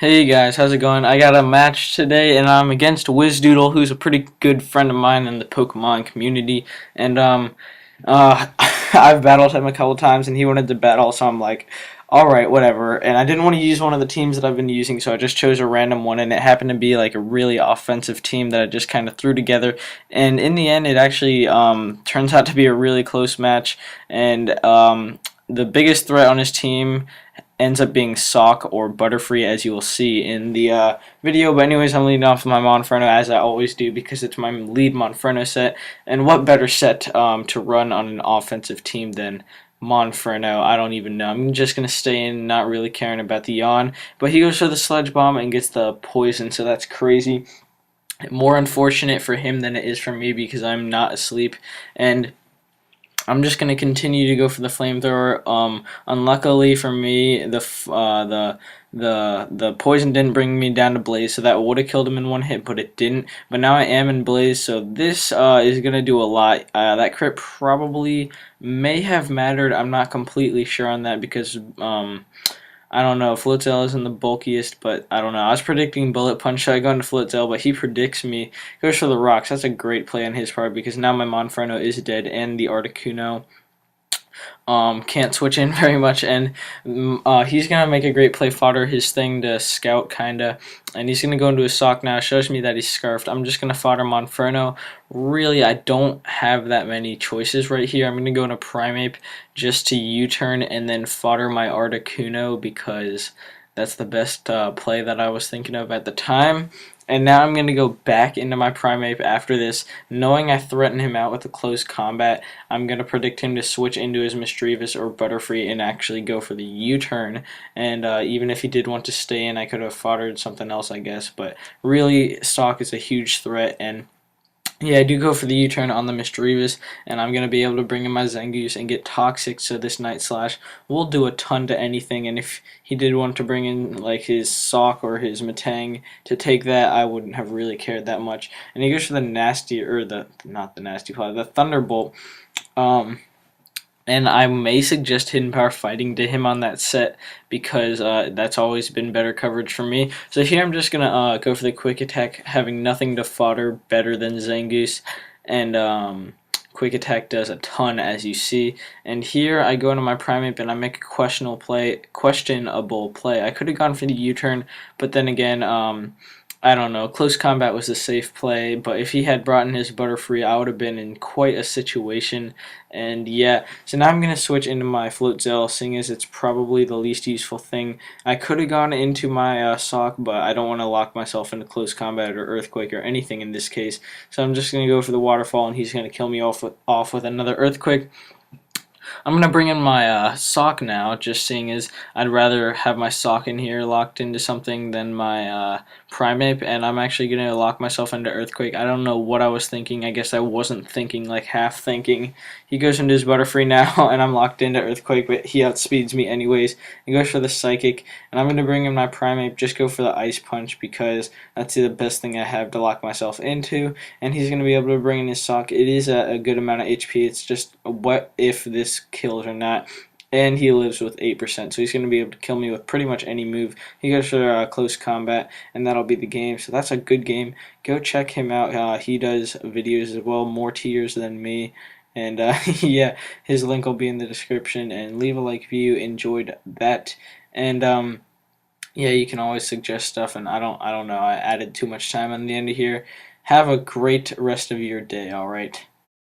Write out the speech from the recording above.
Hey guys, how's it going? I got a match today, and I'm against wizdoodle, who's a pretty good friend of mine in the Pokemon community. And I've battled him a couple times, and he wanted to battle, so I'm like, all right, whatever. And I didn't want to use one of the teams that I've been using, so I just chose a random one, and it happened to be like a really offensive team that I just kind of threw together. And in the end, it actually turns out to be a really close match, and the biggest threat on his team ends up being Sock or Butterfree, as you will see in the video. But anyways, I'm leading off with my Monferno, as I always do, because it's my lead Monferno set. And what better set to run on an offensive team than Monferno? I don't even know. I'm just going to stay in, not really caring about the yawn. But he goes for the Sludge Bomb and gets the poison, so that's crazy. More unfortunate for him than it is for me, because I'm not asleep. And I'm just gonna continue to go for the flamethrower. Unluckily for me, the poison didn't bring me down to Blaze, so that would have killed him in one hit, but it didn't. But now I am in Blaze, so this is gonna do a lot. That crit probably may have mattered. I'm not completely sure on that because I don't know. Floatzel isn't the bulkiest, but I don't know. I was predicting Bullet Punch, so I go into Floatzel, but he predicts me. Goes for the rocks. That's a great play on his part because now my Monferno is dead and the Articuno can't switch in very much, and he's gonna make a great play, fodder his thing to scout kinda, and he's gonna go into his sock now. Shows me that he's scarfed. I'm just gonna fodder Monferno. Really, I don't have that many choices right here. I'm gonna go into Primeape just to U-turn and then fodder my Articuno because that's the best play that I was thinking of at the time. And now I'm going to go back into my Primeape after this, knowing I threaten him out with a close combat. I'm going to predict him to switch into his Misdreavus or Butterfree and actually go for the U-turn. And even if he did want to stay in, I could have foddered something else, I guess. But really, Stalk is a huge threat, and yeah, I do go for the U-turn on the Misdreavus, and I'm going to be able to bring in my Zangoose and get Toxic, so this Night Slash will do a ton to anything, and if he did want to bring in like his Sock or his Matang to take that, I wouldn't have really cared that much. And he goes for the Nasty, or not the Nasty Fly, the Thunderbolt. And I may suggest Hidden Power Fighting to him on that set because that's always been better coverage for me. So here I'm just going to go for the Quick Attack, having nothing to fodder better than Zangoose. And Quick Attack does a ton, as you see. And here I go into my Primeape and I make a questionable play. I could have gone for the U-turn, but then again, I don't know. Close combat was a safe play, but if he had brought in his Butterfree, I would have been in quite a situation. And yeah, so now I'm going to switch into my Floatzel, seeing as it's probably the least useful thing. I could have gone into my Sock, but I don't want to lock myself into close combat or Earthquake or anything in this case. So I'm just going to go for the Waterfall, and he's going to kill me off with another Earthquake. I'm going to bring in my Sock now, just seeing as I'd rather have my Sock in here locked into something than my Primeape, and I'm actually going to lock myself into Earthquake. I don't know what I was thinking. I guess I wasn't thinking, like half thinking. He goes into his Butterfree now, and I'm locked into Earthquake, but he outspeeds me anyways. He goes for the Psychic, and I'm going to bring in my Primeape, just go for the Ice Punch, because that's the best thing I have to lock myself into, and he's going to be able to bring in his Sock. It is a good amount of HP. It's just what if this kills or not, and he lives with 8%, so he's going to be able to kill me with pretty much any move. He goes for close combat, and that'll be the game. So that's a good game. Go check him out. He does videos as well, more tiers than me, and yeah, his link will be in the description. And leave a like if you enjoyed that. And yeah, you can always suggest stuff, and I don't know. I added too much time on the end of here. Have a great rest of your day. All right.